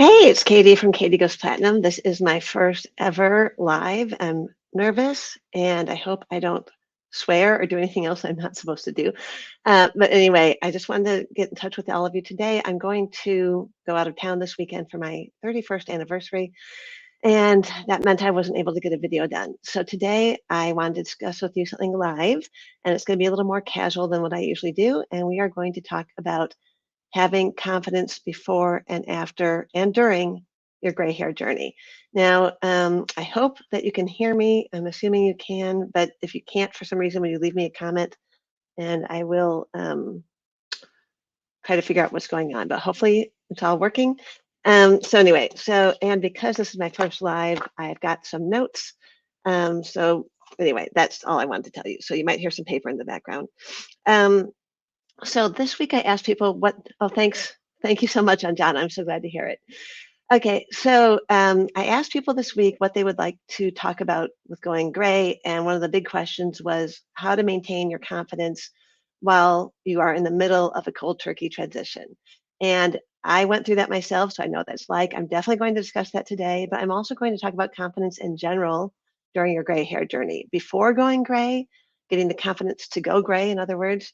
Hey, it's Katie from Katie Goes Platinum. This is my first ever live. I'm nervous and I hope I don't swear or do anything else I'm not supposed to do. But anyway, I just wanted to get in touch with all of you today. I'm going to go out of town this weekend for my 31st anniversary, and that meant I wasn't able to get a video done. So today I wanted to discuss with you something live, and it's going to be a little more casual than what I usually do. And we are going to talk about having confidence before and after and during your gray hair journey. Now, I hope that you can hear me. I'm assuming you can, but if you can't for some reason, will you leave me a comment and I will try to figure out what's going on. But hopefully it's all working. And because this is my first live, I've got some notes. So anyway, that's all I wanted to tell you. So you might hear some paper in the background. Um, so this week I asked people thanks. Thank you so much, Anjana. I'm so glad to hear it. Okay, so I asked people this week what they would like to talk about with going gray. And one of the big questions was how to maintain your confidence while you are in the middle of a cold turkey transition. And I went through that myself, so I know what that's like. I'm definitely going to discuss that today, but I'm also going to talk about confidence in general during your gray hair journey. Before going gray, getting the confidence to go gray, in other words,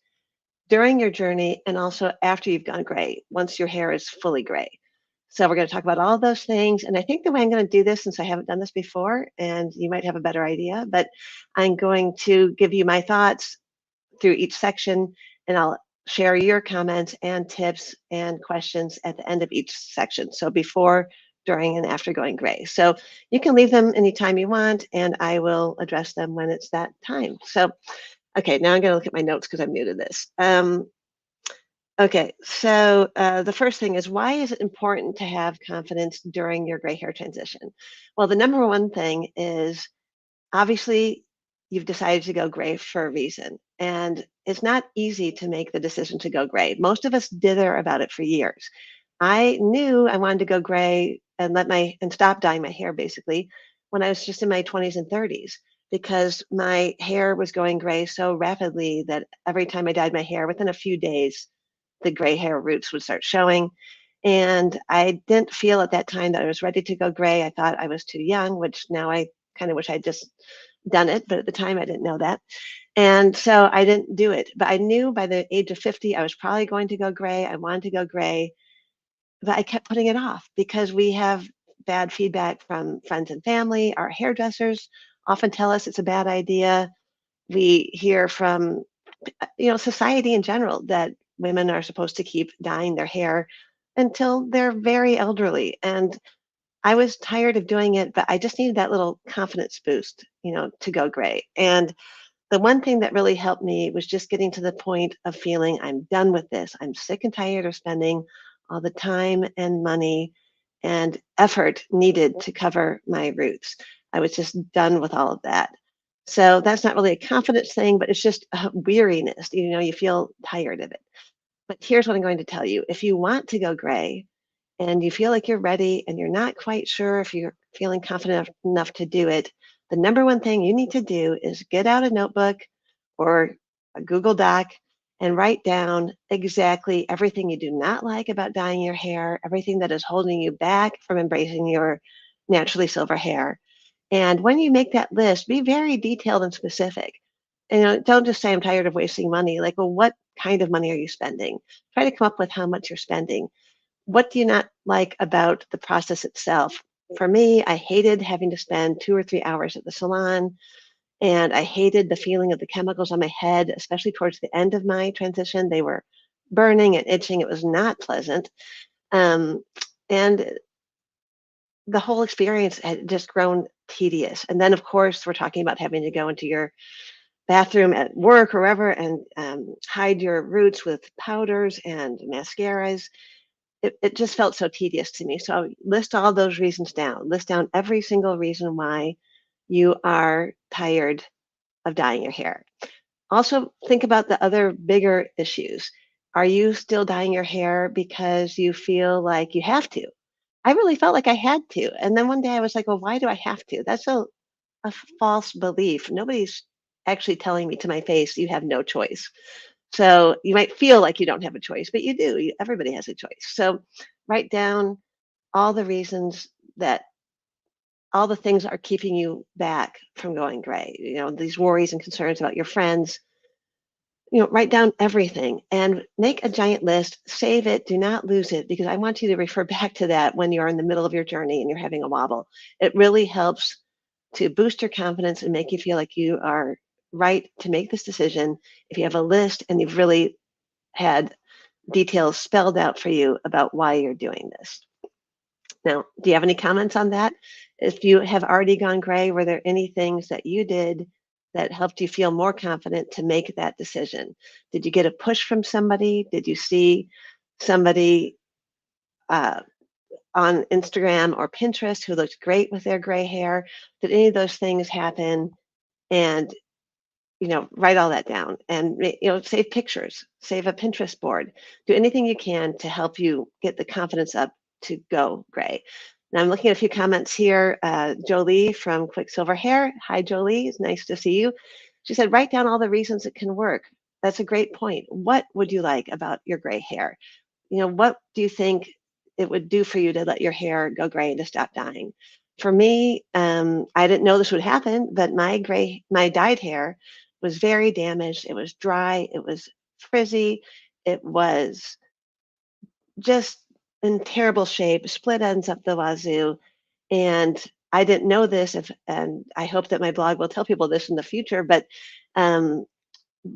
during your journey and also after you've gone gray, once your hair is fully gray. So we're going to talk about all those things. And I think the way I'm going to do this, since I haven't done this before, and you might have a better idea, but I'm going to give you my thoughts through each section, and I'll share your comments and tips and questions at the end of each section. So before, during, and after going gray. So you can leave them anytime you want, and I will address them when it's that time. So okay, now I'm going to look at my notes because I'm new to this. Okay, so the first thing is, why is it important to have confidence during your gray hair transition? Well, the number one thing is obviously you've decided to go gray for a reason, and it's not easy to make the decision to go gray. Most of us dither about it for years. I knew I wanted to go gray and stop dyeing my hair basically when I was just in my 20s and 30s because my hair was going gray so rapidly that every time I dyed my hair, within a few days, the gray hair roots would start showing. And I didn't feel at that time that I was ready to go gray. I thought I was too young, which now I kind of wish I'd just done it, but at the time I didn't know that. And so I didn't do it. But I knew by the age of 50, I was probably going to go gray. I wanted to go gray, but I kept putting it off because we have bad feedback from friends and family. Our hairdressers often tell us it's a bad idea. We hear from society in general that women are supposed to keep dyeing their hair until they're very elderly. And I was tired of doing it, but I just needed that little confidence boost, to go gray. And the one thing that really helped me was just getting to the point of feeling I'm done with this. I'm sick and tired of spending all the time and money and effort needed to cover my roots. I was just done with all of that. So that's not really a confidence thing, but it's just a weariness. You feel tired of it. But here's what I'm going to tell you. If you want to go gray and you feel like you're ready and you're not quite sure if you're feeling confident enough to do it, the number one thing you need to do is get out a notebook or a Google Doc and write down exactly everything you do not like about dyeing your hair, everything that is holding you back from embracing your naturally silver hair. And when you make that list, be very detailed and specific. And don't just say, I'm tired of wasting money. Like, well, what kind of money are you spending? Try to come up with how much you're spending. What do you not like about the process itself? For me, I hated having to spend 2 or 3 hours at the salon, and I hated the feeling of the chemicals on my head, especially towards the end of my transition. They were burning and itching. It was not pleasant. Um, and the whole experience had just grown tedious. And then, of course, we're talking about having to go into your bathroom at work or wherever and hide your roots with powders and mascaras. It just felt so tedious to me. So list all those reasons down. List down every single reason why you are tired of dyeing your hair. Also, think about the other bigger issues. Are you still dyeing your hair because you feel like you have to? I really felt like I had to. And then one day I was like, well, why do I have to? That's a false belief. Nobody's actually telling me to my face, you have no choice. So you might feel like you don't have a choice, but you do. Everybody has a choice. So write down all the reasons that all the things are keeping you back from going gray. These worries and concerns about your friends. Write down everything and make a giant list, save it, do not lose it, because I want you to refer back to that when you're in the middle of your journey and you're having a wobble. It really helps to boost your confidence and make you feel like you are right to make this decision if you have a list and you've really had details spelled out for you about why you're doing this. Now, do you have any comments on that? If you have already gone gray, were there any things that you did that helped you feel more confident to make that decision? Did you get a push from somebody? Did you see somebody uh, on Instagram or Pinterest who looked great with their gray hair? Did any of those things happen? And write all that down and save pictures, save a Pinterest board, do anything you can to help you get the confidence up to go gray. Now I'm looking at a few comments here. Jolie from Quicksilver Hair. Hi, Jolie. It's nice to see you. She said, write down all the reasons it can work. That's a great point. What would you like about your gray hair? What do you think it would do for you to let your hair go gray and to stop dying? For me, I didn't know this would happen, but my dyed hair was very damaged. It was dry. It was frizzy. It was just in terrible shape, split ends up the wazoo. And I didn't know this, and I hope that my blog will tell people this in the future, but um,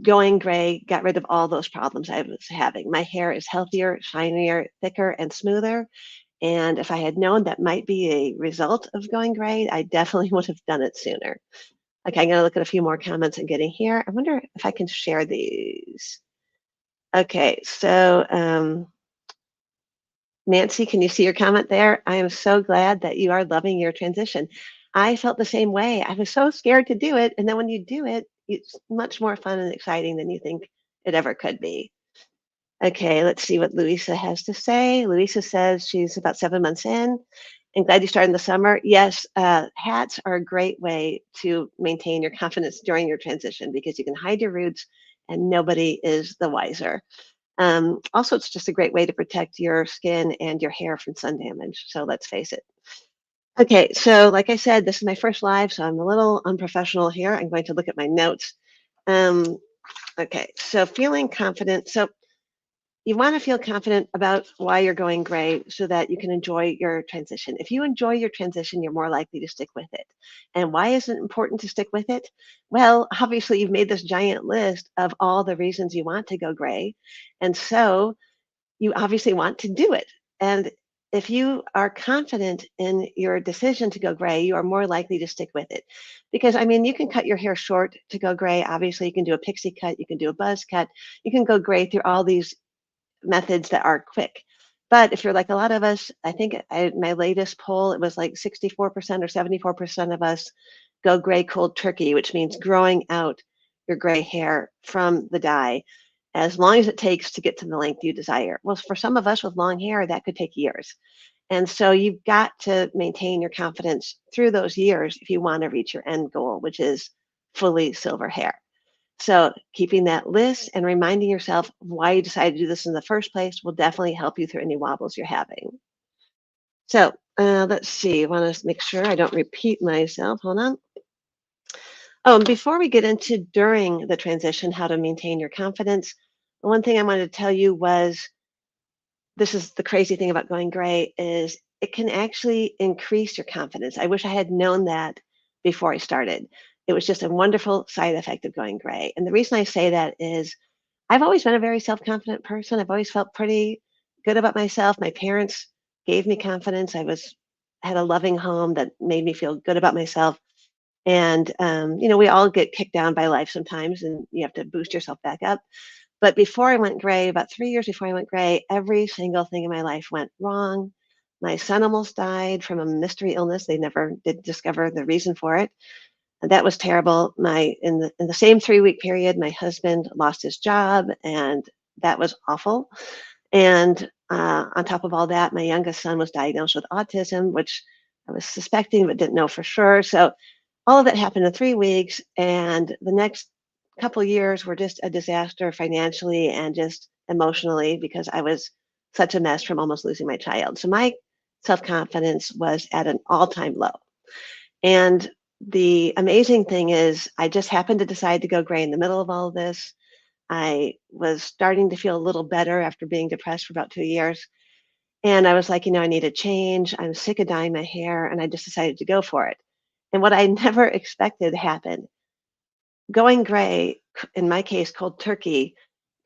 going gray got rid of all those problems I was having. My hair is healthier, shinier, thicker, and smoother. And if I had known that might be a result of going gray, I definitely would have done it sooner. Okay, I'm going to look at a few more comments I'm getting here. I wonder if I can share these. Okay, so Nancy, can you see your comment there? I am so glad that you are loving your transition. I felt the same way. I was so scared to do it. And then when you do it, it's much more fun and exciting than you think it ever could be. Okay, let's see what Louisa has to say. Louisa says she's about 7 months in and glad you started in the summer. Yes, hats are a great way to maintain your confidence during your transition because you can hide your roots and nobody is the wiser. Also, it's just a great way to protect your skin and your hair from sun damage. So let's face it. Okay, so like I said, this is my first live, so I'm a little unprofessional here. I'm going to look at my notes. Um, okay, so feeling confident. So you want to feel confident about why you're going gray so that you can enjoy your transition. If you enjoy your transition, you're more likely to stick with it. And why is it important to stick with it? Well, obviously, you've made this giant list of all the reasons you want to go gray. And so you obviously want to do it. And if you are confident in your decision to go gray, you are more likely to stick with it. Because, I mean, you can cut your hair short to go gray. Obviously, you can do a pixie cut, you can do a buzz cut, you can go gray through all these methods that are quick. But if you're like a lot of us, I think my latest poll, it was like 64% or 74% of us go gray cold turkey, which means growing out your gray hair from the dye as long as it takes to get to the length you desire. Well, for some of us with long hair, that could take years. And so you've got to maintain your confidence through those years if you want to reach your end goal, which is fully silver hair. So keeping that list and reminding yourself why you decided to do this in the first place will definitely help you through any wobbles you're having. So let's see. I want to make sure I don't repeat myself. Hold on. Oh, and before we get into during the transition, how to maintain your confidence, one thing I wanted to tell you was this is the crazy thing about going gray is it can actually increase your confidence. I wish I had known that before I started. It was just a wonderful side effect of going gray. And the reason I say that is I've always been a very self-confident person. I've always felt pretty good about myself. My parents gave me confidence. Had a loving home that made me feel good about myself. And we all get kicked down by life sometimes, and you have to boost yourself back up. But before I went gray, about 3 years before I went gray, every single thing in my life went wrong. My son almost died from a mystery illness. They never did discover the reason for it. And that was terrible. In the same 3 week period, my husband lost his job, and that was awful. And on top of all that, my youngest son was diagnosed with autism, which I was suspecting but didn't know for sure. So all of that happened in 3 weeks, and the next couple years were just a disaster financially and just emotionally because I was such a mess from almost losing my child. So my self-confidence was at an all-time low. And the amazing thing is I just happened to decide to go gray in the middle of all of this. I was starting to feel a little better after being depressed for about 2 years. And I was like, I need a change. I'm sick of dyeing my hair. And I just decided to go for it. And what I never expected happened. Going gray, in my case, cold turkey,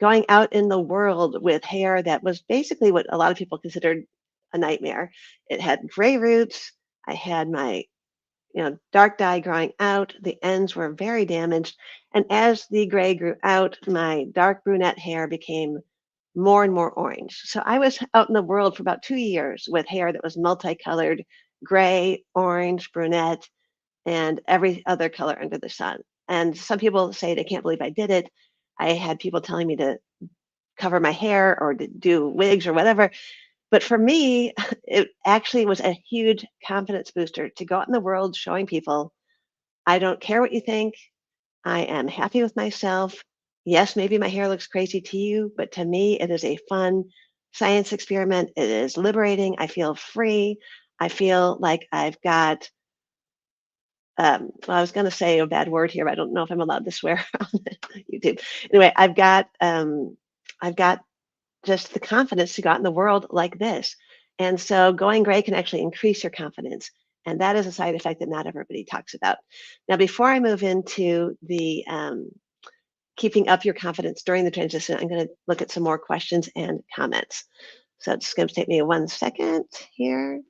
going out in the world with hair that was basically what a lot of people considered a nightmare. It had gray roots. I had my dark dye growing out. The ends were very damaged. And as the gray grew out, my dark brunette hair became more and more orange. So I was out in the world for about 2 years with hair that was multicolored, gray, orange, brunette, and every other color under the sun. And some people say they can't believe I did it. I had people telling me to cover my hair or to do wigs or whatever. But for me, it actually was a huge confidence booster to go out in the world showing people, I don't care what you think. I am happy with myself. Yes, maybe my hair looks crazy to you, but to me, it is a fun science experiment. It is liberating. I feel free. I feel like I've got, well, I was going to say a bad word here, but I don't know if I'm allowed to swear on YouTube. Anyway, I've got just the confidence to go out in the world like this. And so going gray can actually increase your confidence. And that is a side effect that not everybody talks about. Now, before I move into the keeping up your confidence during the transition, I'm going to look at some more questions and comments. So it's going to take me 1 second here.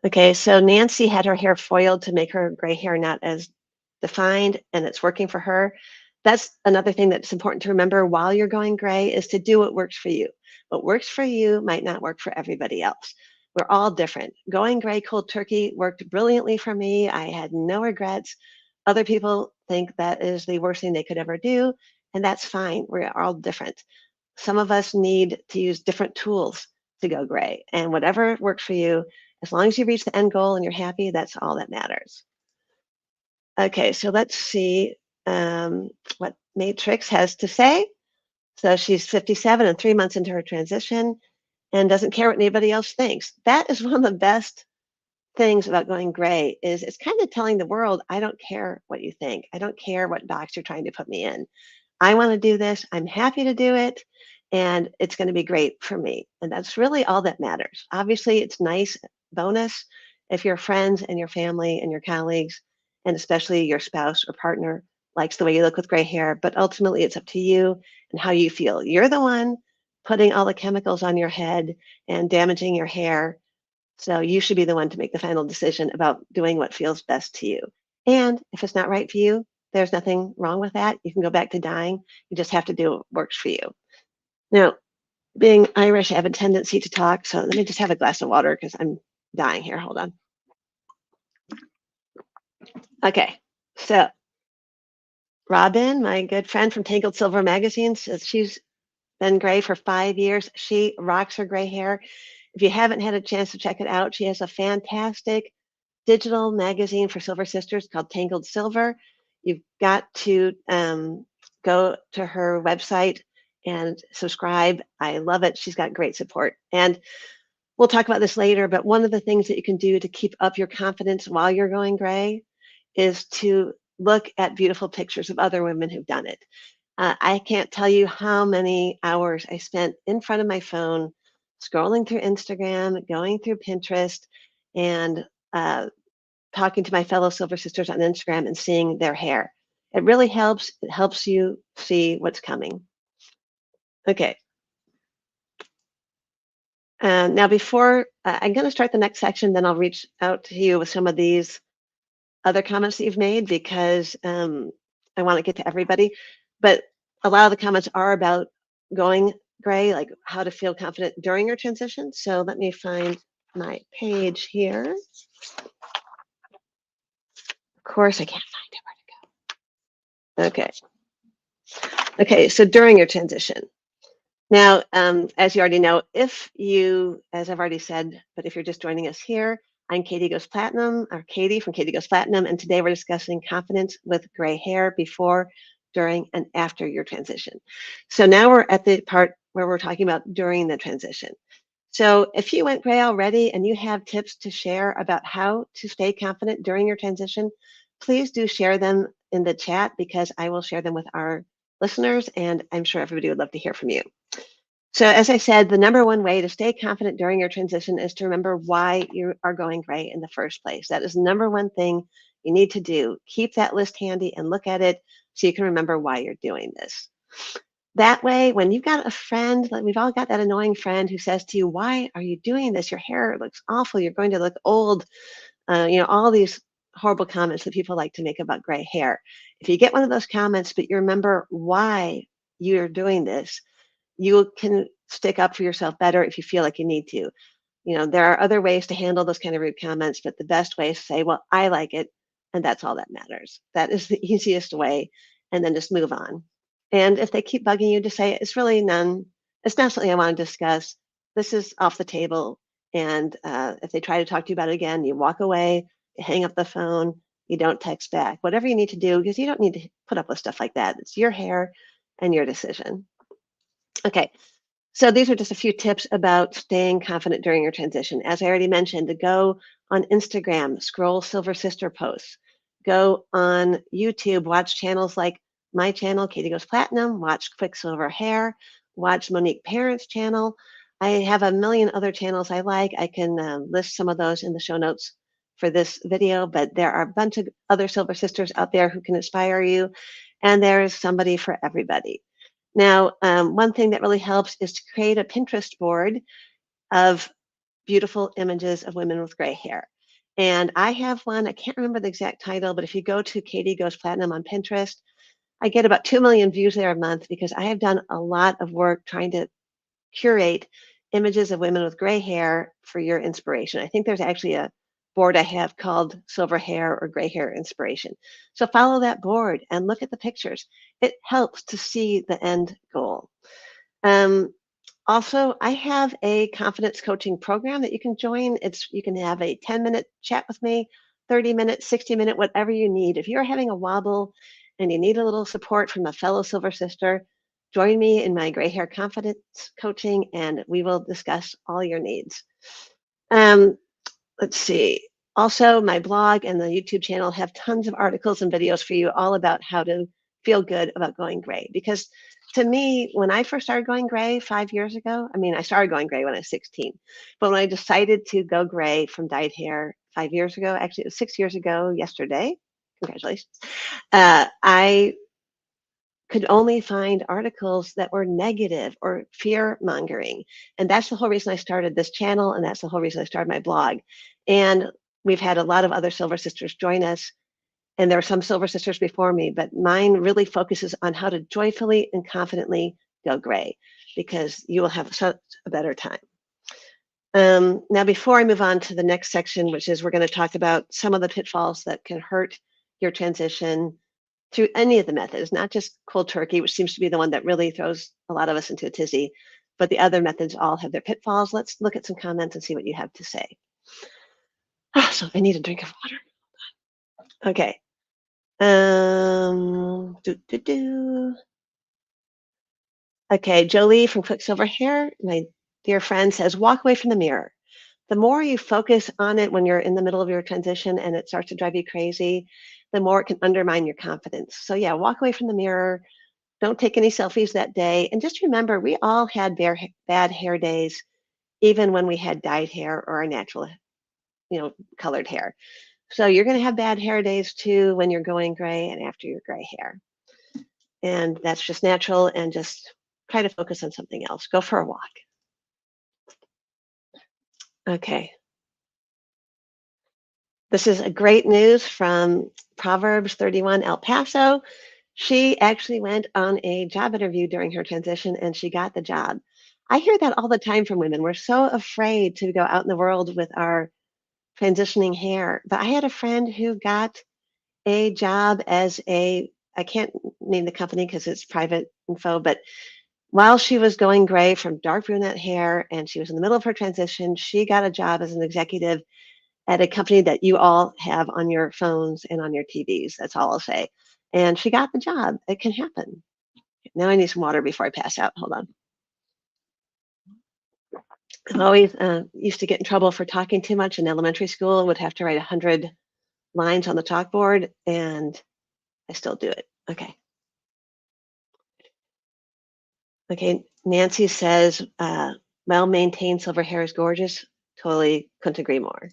Okay, so Nancy had her hair foiled to make her gray hair not as defined, and it's working for her. That's another thing that's important to remember while you're going gray is to do what works for you. What works for you might not work for everybody else. We're all different. Going gray cold turkey worked brilliantly for me. I had no regrets. Other people think that is the worst thing they could ever do, and that's fine. We're all different. Some of us need to use different tools to go gray, and whatever works for you, as long as you reach the end goal and you're happy, that's all that matters. Okay, so let's see what Matrix has to say. So she's 57 and 3 months into her transition and doesn't care what anybody else thinks. That is one of the best things about going gray is it's kind of telling the world, I don't care what you think. I don't care what box you're trying to put me in. I want to do this. I'm happy to do it. And it's going to be great for me. And that's really all that matters. Obviously, it's nice bonus if your friends and your family and your colleagues, and especially your spouse or partner, likes the way you look with gray hair. But ultimately, it's up to you and how you feel. You're the one putting all the chemicals on your head and damaging your hair. So you should be the one to make the final decision about doing what feels best to you. And if it's not right for you, there's nothing wrong with that. You can go back to dyeing. You just have to do what works for you. Now, being Irish, I have a tendency to talk. So let me just have a glass of water because I'm dying here. Hold on. Okay. So Robin, my good friend from Tangled Silver magazine, says she's been gray for 5 years. She rocks her gray hair. If you haven't had a chance to check it out, she has a fantastic digital magazine for Silver Sisters called Tangled Silver. You've got to go to her website and subscribe. I love it. She's got great support. And we'll talk about this later, but one of the things that you can do to keep up your confidence while you're going gray is to look at beautiful pictures of other women who've done it. I can't tell you how many hours I spent in front of my phone, scrolling through Instagram, going through Pinterest, and talking to my fellow Silver Sisters on Instagram and seeing their hair. It really helps. It helps you see what's coming. Okay. Now, before I'm going to start the next section, then I'll reach out to you with some of these other comments that you've made because I want to get to everybody. But a lot of the comments are about going gray, like how to feel confident during your transition. So let me find my page here. Of course, I can't find it. Where to go? Okay. Okay, so during your transition. Now, as you already know, if you, as I've already said, but if you're just joining us here, I'm Katie Goes Platinum, or Katie from Katie Goes Platinum, and today we're discussing confidence with gray hair before, during, and after your transition. So now we're at the part where we're talking about during the transition. So if you went gray already and you have tips to share about how to stay confident during your transition, please do share them in the chat because I will share them with our listeners and I'm sure everybody would love to hear from you. So as I said, the number one way to stay confident during your transition is to remember why you are going gray in the first place. That is the number one thing you need to do. Keep that list handy and look at it so you can remember why you're doing this. That way, when you've got a friend, like we've all got that annoying friend who says to you, "Why are you doing this? Your hair looks awful. You're going to look old." All these horrible comments that people like to make about gray hair. If you get one of those comments, but you remember why you're doing this, you can stick up for yourself better if you feel like you need to. There are other ways to handle those kind of rude comments, but the best way is to say, "Well, I like it, and that's all that matters." That is the easiest way, and then just move on. And if they keep bugging you, to say, it's not something I want to discuss. This is off the table. And if they try to talk to you about it again, you walk away, you hang up the phone, you don't text back, whatever you need to do, because you don't need to put up with stuff like that. It's your hair and your decision. Okay, so these are just a few tips about staying confident during your transition. As I already mentioned, to go on Instagram, scroll Silver Sister posts, go on YouTube, watch channels like my channel, Katie Goes Platinum, watch Quicksilver Hair, watch Monique Parent's channel. I have a million other channels I like. I can list some of those in the show notes for this video, but there are a bunch of other Silver Sisters out there who can inspire you, and there is somebody for everybody. Now, one thing that really helps is to create a Pinterest board of beautiful images of women with gray hair. And I have one, I can't remember the exact title, but if you go to Katie Goes Platinum on Pinterest, I get about 2 million views there a month because I have done a lot of work trying to curate images of women with gray hair for your inspiration. I think there's actually a board I have called Silver Hair or Gray Hair Inspiration. So follow that board and look at the pictures. It helps to see the end goal. Um, Also, I have a confidence coaching program that you can join. You can have a 10-minute chat with me, 30 minutes, 60-minute, whatever you need. If you're having a wobble and you need a little support from a fellow Silver Sister, join me in my gray hair confidence coaching and we will discuss all your needs. Um, let's see. Also, my blog and the YouTube channel have tons of articles and videos for you all about how to feel good about going gray. Because to me, when I first started going gray 5 years ago, I mean, I started going gray when I was 16, but when I decided to go gray from dyed hair 5 years ago, actually, it was 6 years ago yesterday. Congratulations. I could only find articles that were negative or fear mongering. And that's the whole reason I started this channel. And that's the whole reason I started my blog. And we've had a lot of other Silver Sisters join us. And there are some Silver Sisters before me, but mine really focuses on how to joyfully and confidently go gray because you will have such a better time. Now, before I move on to the next section, which is we're going to talk about some of the pitfalls that can hurt your transition through any of the methods, not just cold turkey, which seems to be the one that really throws a lot of us into a tizzy, but the other methods all have their pitfalls. Let's look at some comments and see what you have to say. So I need a drink of water. Okay. Do, do, do. Okay, Jolie from Quicksilver Hair, my dear friend, says, walk away from the mirror. The more you focus on it when you're in the middle of your transition and it starts to drive you crazy, the more it can undermine your confidence. So yeah, walk away from the mirror. Don't take any selfies that day. And just remember, we all had bad hair days, even when we had dyed hair or our natural, colored hair. So you're going to have bad hair days too when you're going gray and after your gray hair. And that's just natural and just try to focus on something else. Go for a walk. Okay. This is a great news from Proverbs 31 El Paso. She actually went on a job interview during her transition and she got the job. I hear that all the time from women. We're so afraid to go out in the world with our transitioning hair. But I had a friend who got a job as I can't name the company because it's private info, but while she was going gray from dark brunette hair and she was in the middle of her transition, she got a job as an executive at a company that you all have on your phones and on your TVs. That's all I'll say. And she got the job. It can happen. Now I need some water before I pass out. Hold on. I always used to get in trouble for talking too much in elementary school and would have to write 100 lines on the chalkboard, and I still do it. Okay. Okay. Nancy says, well maintained silver hair is gorgeous. Totally couldn't agree more.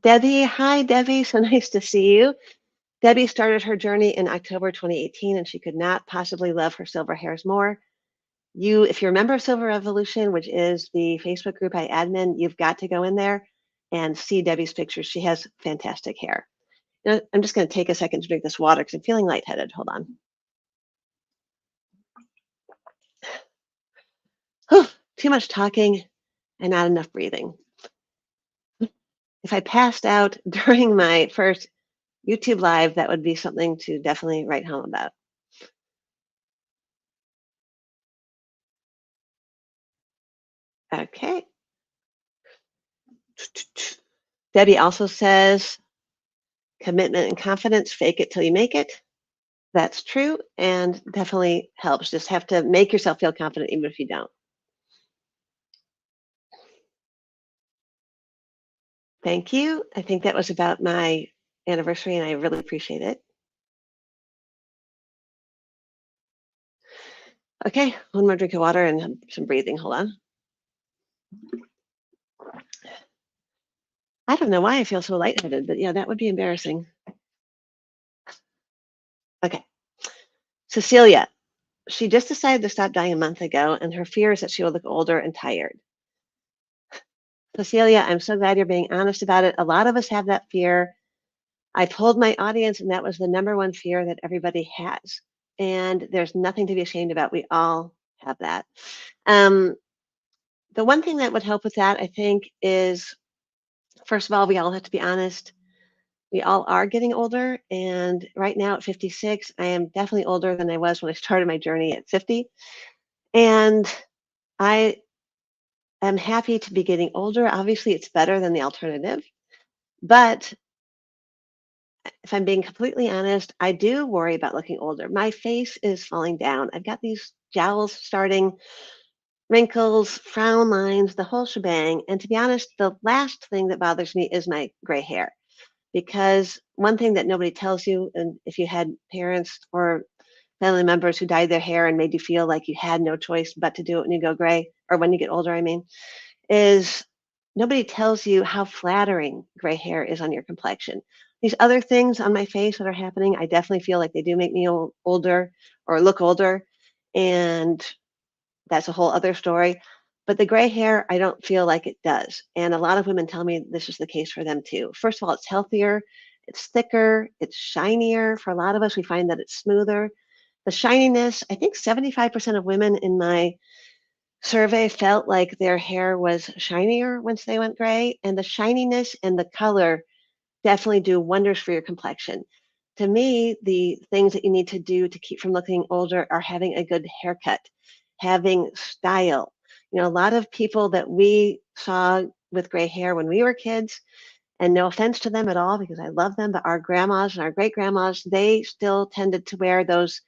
Debbie, hi, Debbie. So nice to see you. Debbie started her journey in October 2018, and she could not possibly love her silver hairs more. If you're a member of Silver Revolution, which is the Facebook group I admin, you've got to go in there and see Debbie's pictures. She has fantastic hair. Now, I'm just going to take a second to drink this water because I'm feeling lightheaded. Hold on. Whew, too much talking and not enough breathing. If I passed out during my first YouTube live, that would be something to definitely write home about. Okay. Debbie also says commitment and confidence, fake it till you make it. That's true and definitely helps. Just have to make yourself feel confident even if you don't. Thank you. I think that was about my anniversary and I really appreciate it. Okay, one more drink of water and some breathing. Hold on. I don't know why I feel so lightheaded, but yeah, that would be embarrassing. Okay. Cecilia, she just decided to stop dying a month ago, and her fear is that she will look older and tired. Cecilia, I'm so glad you're being honest about it. A lot of us have that fear. I told my audience, and that was the number one fear that everybody has. And there's nothing to be ashamed about. We all have that. Um, the one thing that would help with that, I think, is first of all, we all have to be honest. We all are getting older. And right now at 56, I am definitely older than I was when I started my journey at 50. And I am happy to be getting older. Obviously, it's better than the alternative. But if I'm being completely honest, I do worry about looking older. My face is falling down. I've got these jowls starting, wrinkles, frown lines, the whole shebang. And to be honest, the last thing that bothers me is my gray hair. Because one thing that nobody tells you, and if you had parents or family members who dyed their hair and made you feel like you had no choice but to do it when you go gray, or when you get older, I mean, is nobody tells you how flattering gray hair is on your complexion. These other things on my face that are happening, I definitely feel like they do make me older or look older. And that's a whole other story. But the gray hair, I don't feel like it does. And a lot of women tell me this is the case for them too. First of all, it's healthier, it's thicker, it's shinier. For a lot of us, we find that it's smoother. The shininess, I think 75% of women in my survey felt like their hair was shinier once they went gray, and the shininess and the color definitely do wonders for your complexion. To me, the things that you need to do to keep from looking older are having a good haircut, having style. You know, a lot of people that we saw with gray hair when we were kids, and no offense to them at all because I love them, but our grandmas and our great grandmas, they still tended to wear those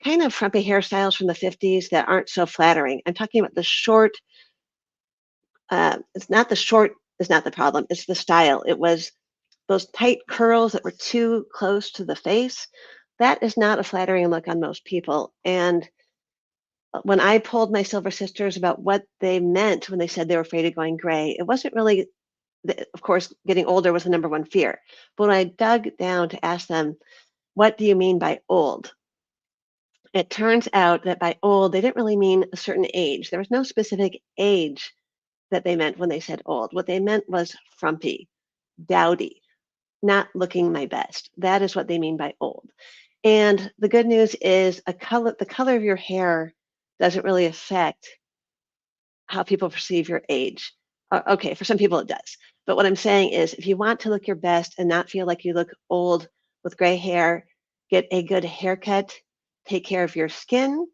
kind of frumpy hairstyles from the 50s that aren't so flattering. I'm talking about the short, it's not the short is not the problem, it's the style. It was those tight curls that were too close to the face. That is not a flattering look on most people. And when I told my Silver Sisters about what they meant when they said they were afraid of going gray, it wasn't really, of course, getting older was the number one fear. But when I dug down to ask them, what do you mean by old? It turns out that by old, they didn't really mean a certain age. There was no specific age that they meant when they said old. What they meant was frumpy, dowdy, not looking my best. That is what they mean by old. And the good news is the color of your hair doesn't really affect how people perceive your age. Okay, for some people it does. But what I'm saying is if you want to look your best and not feel like you look old with gray hair, get a good haircut, take care of your skin,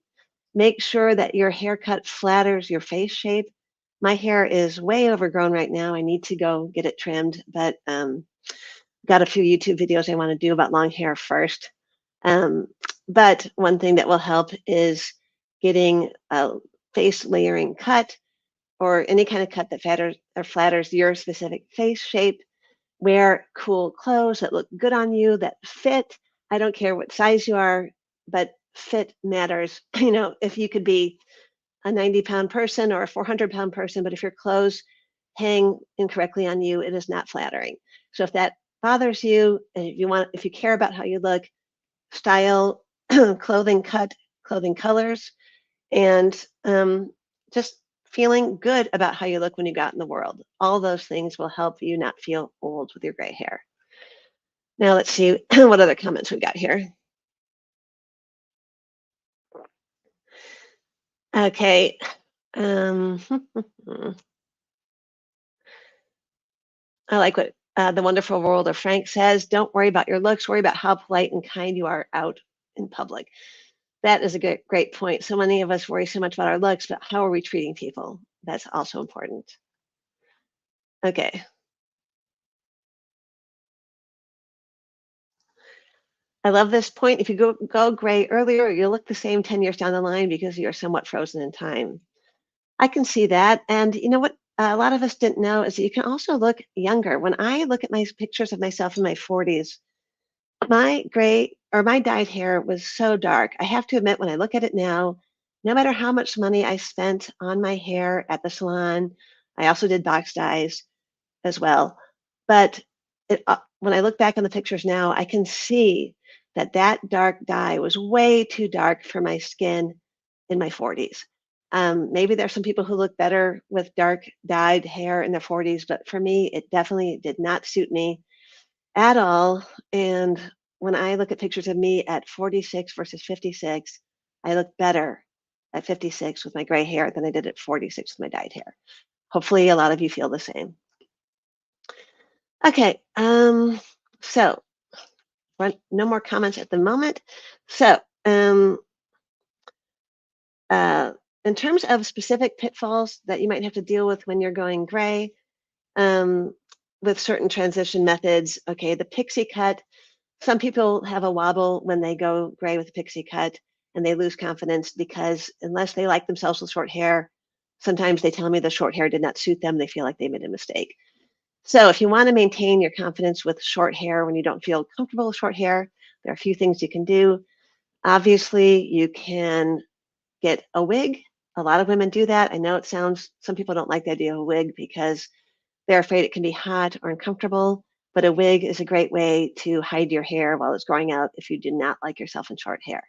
make sure that your haircut flatters your face shape. My hair is way overgrown right now. I need to go get it trimmed, but got a few YouTube videos I want to do about long hair first. Um, but one thing that will help is getting a face layering cut or any kind of cut that flatters your specific face shape. Wear cool clothes that look good on you, that fit. I don't care what size you are, but fit matters. If you could be a 90-pound person or a 400-pound person, but if your clothes hang incorrectly on you, it is not flattering. So if that bothers you, and if you care about how you look, style, clothing cut, clothing colors, and just feeling good about how you look when you go out in the world. All those things will help you not feel old with your gray hair. Now let's see what other comments we got here. Okay. Um, I like what the wonderful world of Frank says. Don't worry about your looks. Worry about how polite and kind you are out in public. That is a great point. So many of us worry so much about our looks, but how are we treating people? That's also important. Okay. I love this point. If you go gray earlier, you'll look the same 10 years down the line because you're somewhat frozen in time. I can see that. And you know what a lot of us didn't know is that you can also look younger. When I look at my pictures of myself in my 40s, my gray or my dyed hair was so dark. I have to admit, when I look at it now, no matter how much money I spent on my hair at the salon, I also did box dyes as well. But when I look back on the pictures now, I can see that that dark dye was way too dark for my skin in my 40s. Maybe there's some people who look better with dark dyed hair in their 40s, but for me, it definitely did not suit me at all. And when I look at pictures of me at 46 versus 56, I look better at 56 with my gray hair than I did at 46 with my dyed hair. Hopefully, a lot of you feel the same. Okay, so no more comments at the moment. So, uh, in terms of specific pitfalls that you might have to deal with when you're going gray, um, with certain transition methods, okay, the pixie cut. Some people have a wobble when they go gray with a pixie cut and they lose confidence because unless they like themselves with short hair, sometimes they tell me the short hair did not suit them. They feel like they made a mistake. So if you want to maintain your confidence with short hair when you don't feel comfortable with short hair, there are a few things you can do. Obviously, you can get a wig. A lot of women do that. I know some people don't like the idea of a wig because they're afraid it can be hot or uncomfortable, but a wig is a great way to hide your hair while it's growing out if you do not like yourself in short hair.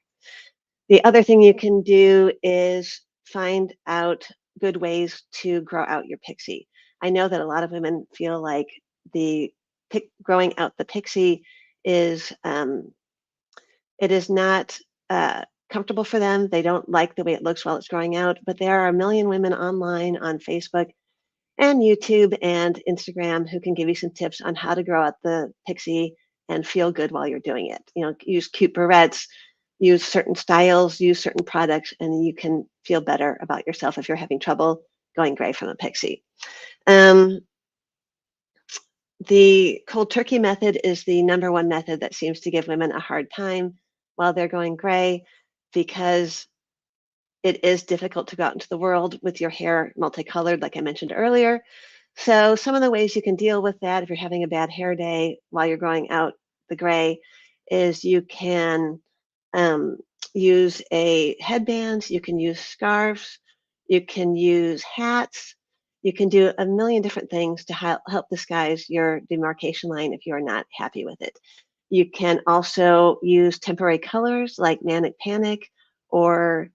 The other thing you can do is find out good ways to grow out your pixie. I know that a lot of women feel like the growing out the pixie is it is not comfortable for them. They don't like the way it looks while it's growing out, but there are a million women online on Facebook and YouTube and Instagram who can give you some tips on how to grow out the pixie and feel good while you're doing it. Use cute barrettes, use certain styles, use certain products, and you can feel better about yourself if you're having trouble going gray from a pixie. Um, the cold turkey method is the number one method that seems to give women a hard time while they're going gray because it is difficult to go out into the world with your hair multicolored, like I mentioned earlier. So some of the ways you can deal with that if you're having a bad hair day while you're growing out the gray is you can um, use a headband, you can use scarves, you can use hats, you can do a million different things to help disguise your demarcation line if you're not happy with it. You can also use temporary colors like Manic Panic or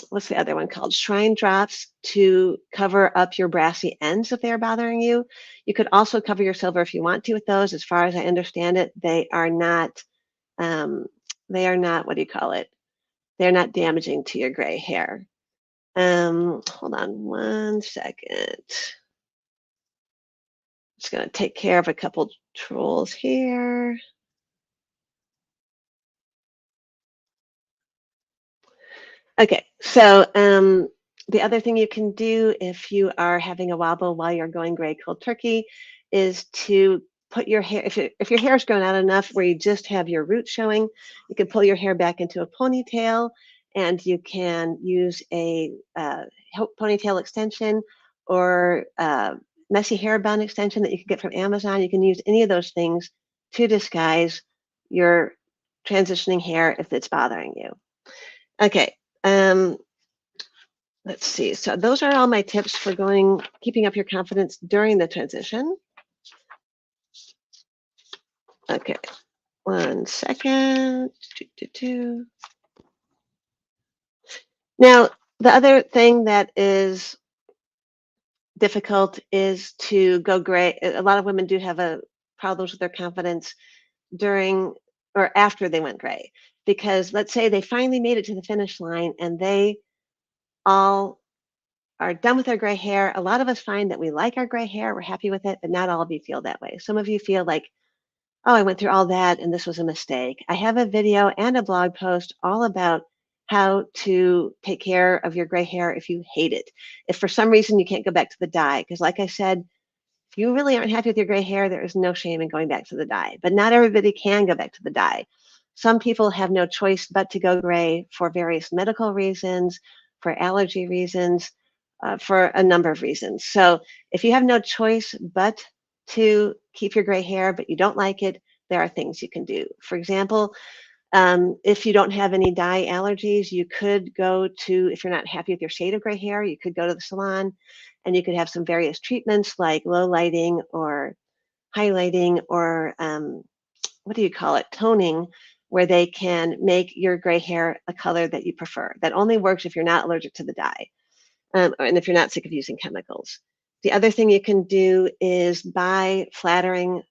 what's the other one called? Shrine drops to cover up your brassy ends if they're bothering you. You could also cover your silver if you want to with those. As far as I understand it, um, they are not, what do you call it? They're not damaging to your gray hair. Hold on one second. Just going to take care of a couple trolls here. Okay, so the other thing you can do if you are having a wobble while you're going gray cold turkey is to put your hair, if your hair is grown out enough where you just have your roots showing, you can pull your hair back into a ponytail and you can use a ponytail extension or messy hair bun extension that you can get from Amazon. You can use any of those things to disguise your transitioning hair if it's bothering you. Okay, let's see. So those are all my tips for keeping up your confidence during the transition. Okay, 1 second. Now, the other thing that is difficult is to go gray. A lot of women do have problems with their confidence during or after they went gray, because let's say they finally made it to the finish line and they all are done with their gray hair. A lot of us find that we like our gray hair, we're happy with it, but not all of you feel that way. Some of you feel like, oh, I went through all that and this was a mistake. I have a video and a blog post all about how to take care of your gray hair if you hate it. If for some reason you can't go back to the dye, because like I said, if you really aren't happy with your gray hair, there is no shame in going back to the dye. But not everybody can go back to the dye. Some people have no choice but to go gray for various medical reasons, for allergy reasons, for a number of reasons. So if you have no choice but to keep your gray hair, but you don't like it, there are things you can do. For example, if you don't have any dye allergies, you could go to, if you're not happy with your shade of gray hair, you could go to the salon and you could have some various treatments like low lighting or highlighting or what do you call it, toning, where they can make your gray hair a color that you prefer. That only works if you're not allergic to the dye and if you're not sick of using chemicals. The other thing you can do is buy flattering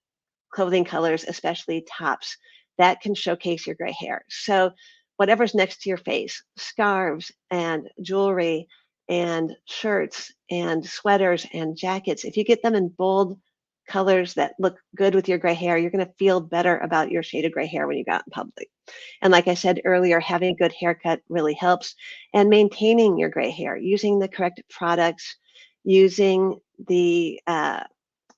clothing colors, especially tops, that can showcase your gray hair. So whatever's next to your face, scarves and jewelry and shirts and sweaters and jackets, if you get them in bold colors that look good with your gray hair, you're going to feel better about your shade of gray hair when you go out in public. And like I said earlier, having a good haircut really helps. And maintaining your gray hair, using the correct products, using the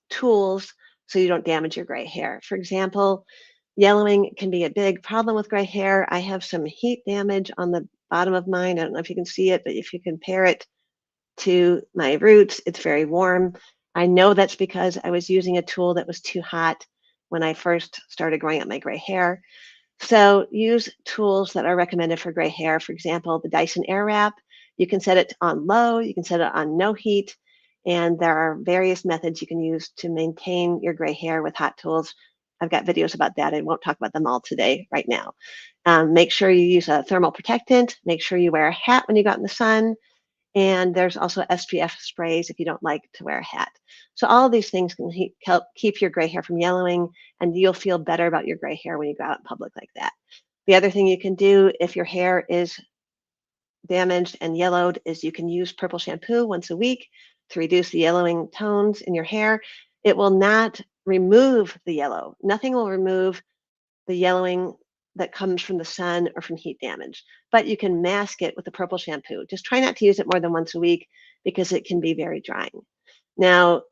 tools so you don't damage your gray hair. For example, yellowing can be a big problem with gray hair. I have some heat damage on the bottom of mine. I don't know if you can see it, but if you compare it to my roots, it's very warm. I know that's because I was using a tool that was too hot when I first started growing out my gray hair. So use tools that are recommended for gray hair. For example, the Dyson Airwrap. You can set it on low, you can set it on no heat, and there are various methods you can use to maintain your gray hair with hot tools. I've got videos about that. I won't talk about them all today, right now. Make sure you use a thermal protectant. Make sure you wear a hat when you go out in the sun. And there's also SPF sprays if you don't like to wear a hat. So all of these things can help keep your gray hair from yellowing, and you'll feel better about your gray hair when you go out in public like that. The other thing you can do if your hair is damaged and yellowed is you can use purple shampoo once a week to reduce the yellowing tones in your hair. It will not remove the yellow. Nothing will remove the yellowing that comes from the sun or from heat damage, but you can mask it with the purple shampoo. Just try not to use it more than once a week because it can be very drying. Now,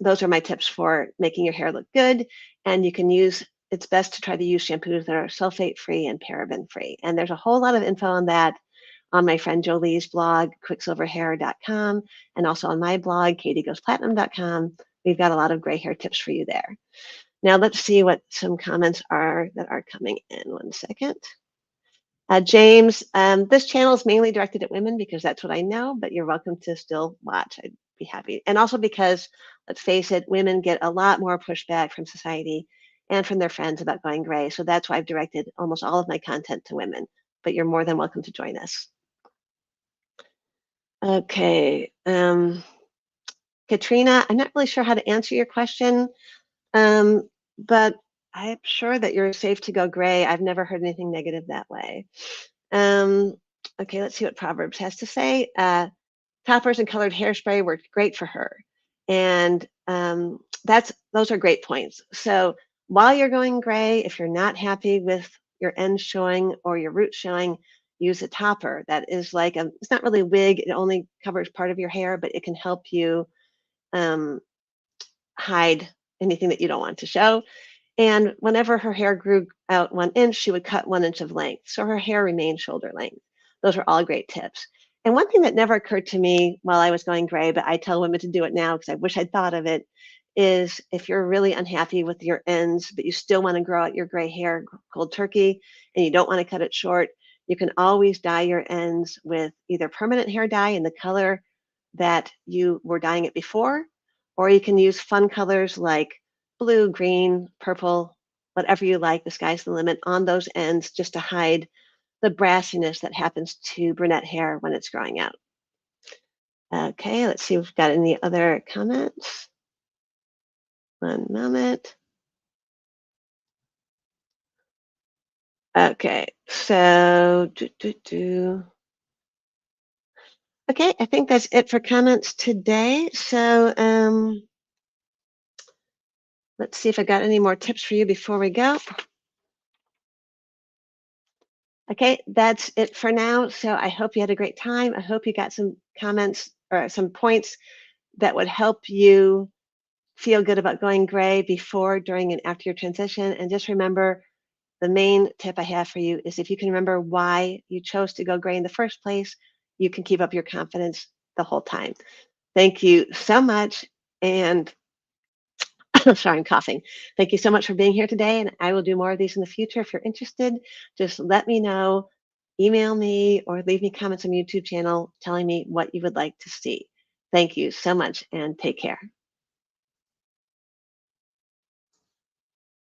those are my tips for making your hair look good, and you can use, it's best to try to use shampoos that are sulfate-free and paraben-free. And there's a whole lot of info on that on my friend Jolie's blog, quicksilverhair.com, and also on my blog, katiegoesplatinum.com. We've got a lot of gray hair tips for you there. Now let's see what some comments are that are coming in. 1 second. James, this channel is mainly directed at women because that's what I know, but you're welcome to still watch. I'd be happy. And also because, let's face it, women get a lot more pushback from society and from their friends about going gray. So that's why I've directed almost all of my content to women, but you're more than welcome to join us. Okay. Katrina, I'm not really sure how to answer your question, but I'm sure that you're safe to go gray. I've never heard anything negative that way. Okay, let's see what Proverbs has to say. Toppers and colored hairspray worked great for her. And those are great points. So while you're going gray, if you're not happy with your ends showing or your roots showing, use a topper. That is like it's not really a wig. It only covers part of your hair, but it can help you hide anything that you don't want to show. And whenever her hair grew out 1 inch, she would cut 1 inch of length. So her hair remained shoulder length. Those are all great tips. And one thing that never occurred to me while I was going gray, but I tell women to do it now because I wish I'd thought of it, is if you're really unhappy with your ends, but you still want to grow out your gray hair cold turkey and you don't want to cut it short, you can always dye your ends with either permanent hair dye in the color that you were dyeing it before, or you can use fun colors like blue, green, purple, whatever you like. The sky's the limit on those ends just to hide the brassiness that happens to brunette hair when it's growing out. Okay, let's see if we've got any other comments. One moment. Okay, so okay, I think that's it for comments today. So let's see if I got any more tips for you before we go. Okay, that's it for now. So I hope you had a great time. I hope you got some comments or some points that would help you feel good about going gray before, during, and after your transition. And just remember, the main tip I have for you is if you can remember why you chose to go gray in the first place, you can keep up your confidence the whole time. Thank you so much. And sorry, I'm coughing. Thank you so much for being here today. And I will do more of these in the future. If you're interested, just let me know, email me, or leave me comments on my YouTube channel telling me what you would like to see. Thank you so much and take care.